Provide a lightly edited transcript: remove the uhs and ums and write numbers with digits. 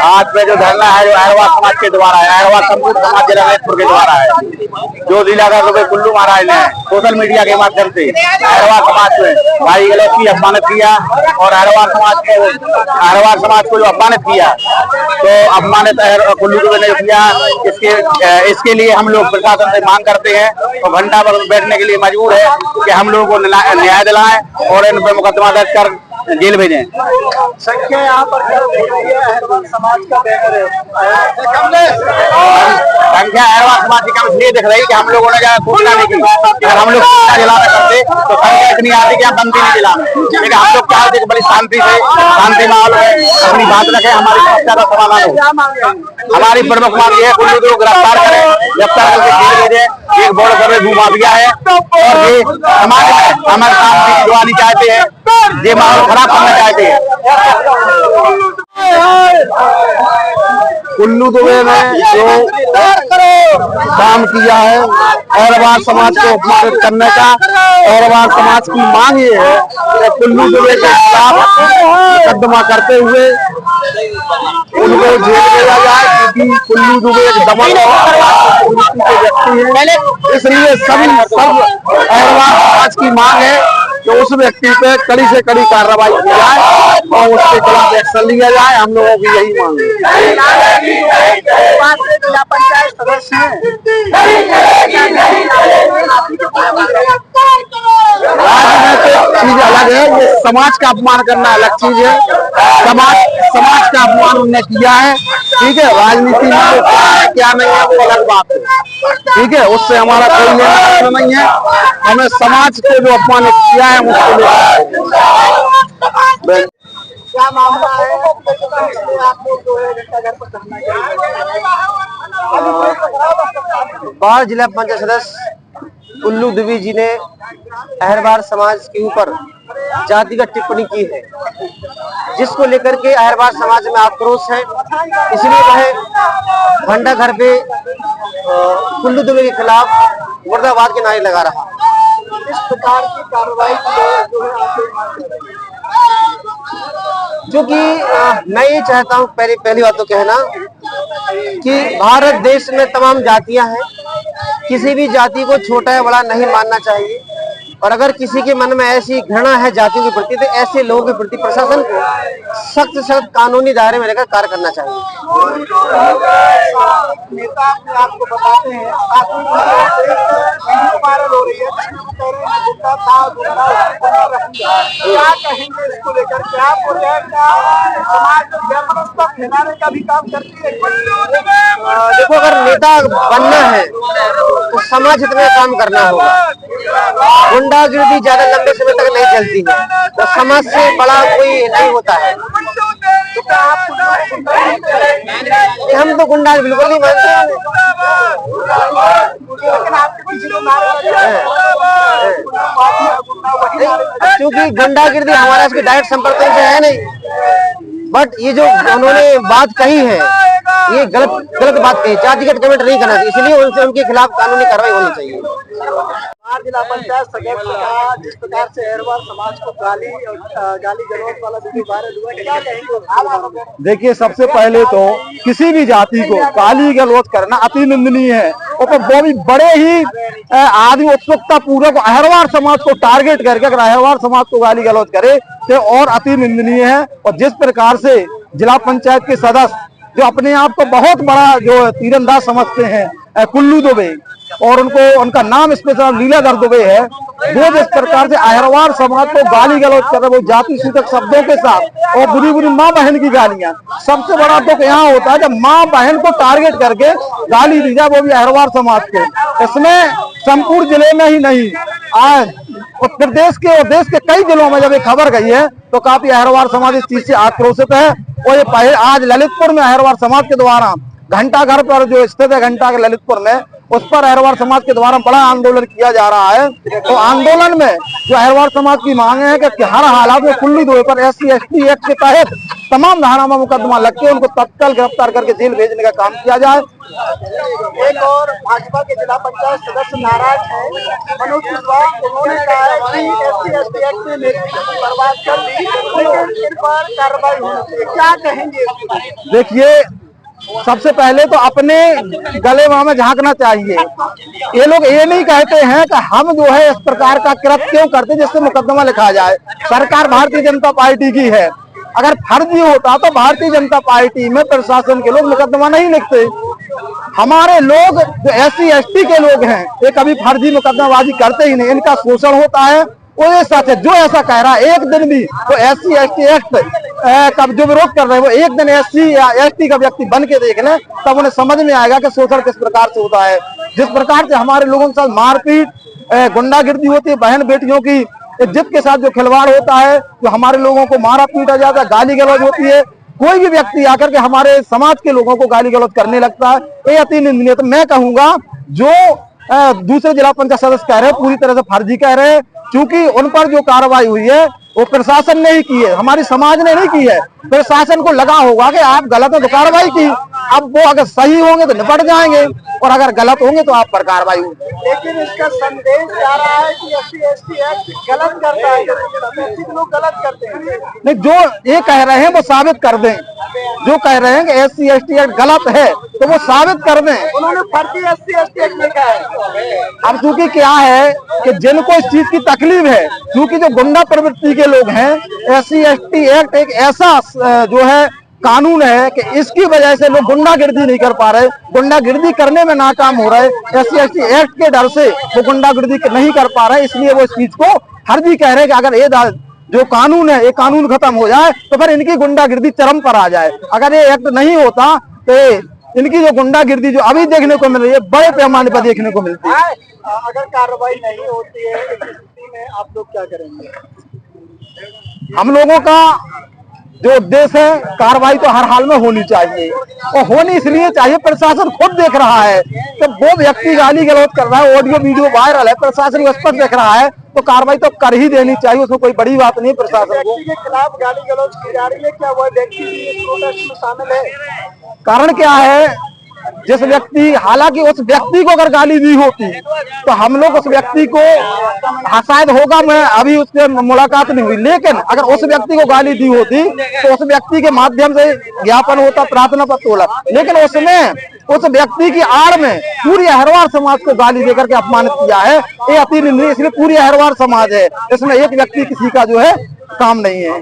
आज पे जो धरना है, जो अहरवार समाज के द्वारा है, अहरवार संपूर्ण समाज जिला ललितपुर के द्वारा है, जो लीलाधर दुबे कुल्लू महाराज ने सोशल मीडिया के माध्यम से अहरवार समाज में भाई गलत की अपमानित किया और अहरवार समाज को जो अपमानित किया, तो अपमानित कुल्लू दुबे ने किया, इसके लिए हम लोग प्रशासन से मांग करते हैं और घंटा भर बैठने के लिए मजबूर है कि हम लोगों को न्याय दिलाएं और इन पर मुकदमा दर्ज कर जेल भेजें। संख्या यहाँ पर अहरवार समाज का बैनर है, संख्या अहरवार समाज की कम इसलिए दिख रही कि हम लोगों ने ज्यादा सूचना नहीं की। अगर हम लोग सूचना जिला में करते तो संख्या इतनी आती कि बनती नहीं जिला में, लेकिन हम लोग चाहते कि बड़ी शांति माहौल में अपनी बात रखें, हमारी समस्या का समाधान हो। हमारी प्रमुख मांग ये है कुल्लू को गिरफ्तार करें, गिरफ्तार करके जेल भेजें। एक बड़ा सर्वे भूमाफिया है और ये समाज में अमन शांति दुआनी चाहते हैं, ये माहौल खराब करना चाहते हैं। कुल्लू दुबे ने जो काम किया है अहरवार समाज को अपमानित करने का, अहरवार समाज की मांग ये है कि कुल्लू दुबे के खिलाफ मुकदमा करते हुए उनको जेल भेजा जाए, क्योंकि कुल्लू दुबे एक दमन के व्यक्ति है। इसलिए सब अहरवार समाज की मांग है कि उस व्यक्ति पे कड़ी से कड़ी कार्रवाई की जाए और उसके खिलाफ एक्शन लिया जाए। हम लोगों की यही मांग है। जिला पंचायत सदस्य हैं, राजनीतिक चीज अलग है, ये समाज का अपमान करना अलग चीज है। समाज का अपमान उन्होंने किया है, ठीक है। राजनीति में क्या नहीं है वो अलग बात है, ठीक है। उससे हमारा कोई लेना नहीं है। हमें समाज को जो अपमानित किया है उसको क्या मामला है आप लोग जो है घंटाघर पर धरना बाढ़ जिला पंचायत सदस्य कुल्लू दुबे जी ने अहरवार समाज के ऊपर जातिगत टिप्पणी की है, जिसको लेकर के अहरवार समाज में आक्रोश है। इसलिए वह घंटाघर पे कुल्लू दुबे के खिलाफ मुर्दाबाद के नारे लगा रहा। इस प्रकार की कार्रवाई जो है क्योंकि मैं ये चाहता हूँ पहली बात तो कहना कि भारत देश में तमाम जातियां हैं, किसी भी जाति को छोटा या बड़ा नहीं मानना चाहिए। और अगर किसी के मन में ऐसी घृणा है जातियों के प्रति, तो ऐसे लोगों के प्रति प्रशासन को सख्त सख्त कानूनी दायरे में रहकर कार्य करना चाहिए। नेता आपको बताते हैं वायरल हो रही है, क्या कहेंगे इसको लेकर? क्या समाज को फैलाने का भी काम करती है? देखो, अगर नेता बनना है तो समाज इतना काम करना होगा। गुंडागिर्दी ज्यादा लंबे समय तक नहीं चलती है, तो समाज से बड़ा कोई नहीं होता है। हम तो गुंडा बिल्कुल नहीं मानते हैं। क्योंकि गुंडागिर्दी हमारा इसके डायरेक्ट संपर्क से है नहीं, बट ये जो उन्होंने बात कही है ये गलत बात कही, जातिगत कमेंट नहीं करना चाहिए। इसलिए उनके खिलाफ कानूनी कार्रवाई होनी चाहिए। जिला पंचायत सदस्य का जिस प्रकार से अहरवार समाज को गाली गलौज वाला वीडियो वायरल हुआ, क्या कहेंगे? देखिए, सबसे पहले तो किसी भी जाति को गाली गलौज करना अति निंदनीय है, और वो भी बड़े ही आदमी उत्सुकता पूर्वक अहरवार समाज को टारगेट करके अगर अहरवार समाज को गाली गलौज करे तो और अति निंदनीय है। और जिस प्रकार से जिला पंचायत के सदस्य जो अपने आप को बहुत बड़ा जो तीरंदाज समझते हैं कुल्लू दुबे, और उनका नाम स्पेशल लीलाधर दुबे है, वो जिस प्रकार से अहरवार समाज को गाली गलौज कर रहे, वो जाति सूचक शब्दों के साथ और बुरी बुरी माँ बहन की गालियां। सबसे बड़ा दुख यहाँ होता है जब माँ बहन को टारगेट करके गाली दी जाए, वो भी अहरवार समाज को। इसमें संपूर्ण जिले में ही नहीं, आज प्रदेश के और देश के कई जिलों में जब ये खबर गई है तो काफी अहरवार समाज इस चीज से आक्रोशित है। और ये आज ललितपुर में अहरवार समाज के द्वारा घंटाघर पर जो स्थित है घंटाघर ललितपुर में, उस पर अहरवार समाज के द्वारा बड़ा आंदोलन किया जा रहा है। तो आंदोलन में जो अहरवार समाज की मांग है कि हर हालात में कुल्लू दुबे पर SC/ST एक्ट के तहत तमाम धारा में मुकदमा लग के उनको तत्काल गिरफ्तार करके जेल भेजने का काम किया जाए। एक और भाजपा के जिला पंचायत सदस्य नाराज हैं, मनोज कुशवाहा, उन्होंने कहा है कि SC/ST एक्ट ने मेरी जिंदगी बर्बाद कर दी, लेकिन इन पर कार्रवाई होनी चाहिए, क्या कहेंगे? देखिए, सबसे पहले तो अपने गले में झांकना चाहिए। ये लोग ये नहीं कहते हैं कि हम जो है इस प्रकार का कृत्य क्यों करते जिससे मुकदमा लिखा जाए। सरकार भारतीय जनता पार्टी की है, अगर फर्जी होता तो भारतीय जनता पार्टी में प्रशासन के लोग मुकदमा नहीं लिखते। हमारे लोग जो SC/ST के लोग हैं ये कभी फर्जी मुकदमाबाजी करते ही नहीं, इनका शोषण होता है। वो ये सच है, जो ऐसा कह रहा है एक दिन भी वो SC/ST एक्ट का जो विरोध कर रहे हैं वो एक दिन SC या ST का व्यक्ति बन के देख लें, तब उन्हें समझ में आएगा कि शोषण किस प्रकार से होता है। जिस प्रकार से हमारे लोगों के साथ मारपीट, गुंडागिर्दी होती है, बहन बेटियों की इज्जत के साथ जो खिलवाड़ होता है, जो हमारे लोगों को मारा पीटा जाता है, गाली गलौज होती है, कोई भी व्यक्ति आकर के हमारे समाज के लोगों को गाली गलौज करने लगता है, ये अति निंदनीय। तो मैं कहूंगा जो दूसरे जिला पंचायत सदस्य कह रहे हैं पूरी तरह से फर्जी कह रहे हैं, क्योंकि उन पर जो कार्रवाई हुई है वो प्रशासन ने ही की है, हमारी समाज ने नहीं की है। प्रशासन को लगा होगा कि आप गलत है तो कार्रवाई की, अब वो अगर सही होंगे तो निपट जाएंगे और अगर गलत होंगे तो आप पर कार्रवाई होगी। लेकिन इसका संदेश जा रहा है कि SC/ST एक्ट गलत करता है, लोग गलत करते हैं। नहीं, जो ये कह रहे हैं वो साबित कर दें। जो कह रहे हैं कि SC/ST एक्ट गलत है तो वो साबित कर दें। उन्होंने फर्जी SC/ST एक्ट लिखा है। अब चूंकि क्या है कि जिनको इस चीज की तकलीफ है, क्योंकि जो गुंडा प्रवृत्ति के लोग हैं, SC/ST एक्ट एक ऐसा जो है कानून है कि इसकी वजह से लोग गुंडागिर्दी नहीं कर पा रहे, गुंडागिर्दी करने में नाकाम हो रहे। SC/ST एक्ट के डर से वो गुंडागिर्दी नहीं कर पा रहे, इसलिए वो इस चीज को फर्जी कह रहे हैं कि अगर ये जो कानून है ये कानून खत्म हो जाए तो फिर इनकी गुंडागिर्दी चरम पर आ जाए। अगर ये एक्ट नहीं होता तो इनकी जो गुंडागिर्दी जो अभी देखने को मिल रही है बड़े पैमाने पर देखने को मिलती है। अगर कार्रवाई नहीं होती है इस स्थिति में आप लोग क्या करेंगे? हम लोगों का जो उद्देश्य है, कार्रवाई तो हर हाल में होनी चाहिए और होनी इसलिए चाहिए, प्रशासन खुद देख रहा है कि वो व्यक्ति गाली गलौज कर रहा है, ऑडियो वीडियो वायरल है, प्रशासन स्पष्ट देख रहा है तो कार्रवाई तो कर ही देनी चाहिए, उसमें कोई बड़ी बात नहीं। प्रशासन को के खिलाफ गाली गलौज की जा रही है, क्या वह व्यक्ति भी इस प्रोटेस्ट में शामिल है? कारण क्या है, जिस व्यक्ति, हालांकि उस व्यक्ति को अगर गाली दी होती तो हम लोग उस व्यक्ति को, शायद होगा, मैं अभी उससे मुलाकात नहीं हुई, लेकिन अगर उस व्यक्ति को गाली दी होती तो उस व्यक्ति के माध्यम से ज्ञापन होता, प्रार्थना पत्र होता, लेकिन उसमें उस व्यक्ति की आड़ में पूरी अहरवार समाज को गाली देकर के अपमानित किया है। ये अति निंदनीय, इसलिए पूरी अहरवार समाज है, इसमें एक व्यक्ति किसी का जो है काम नहीं है।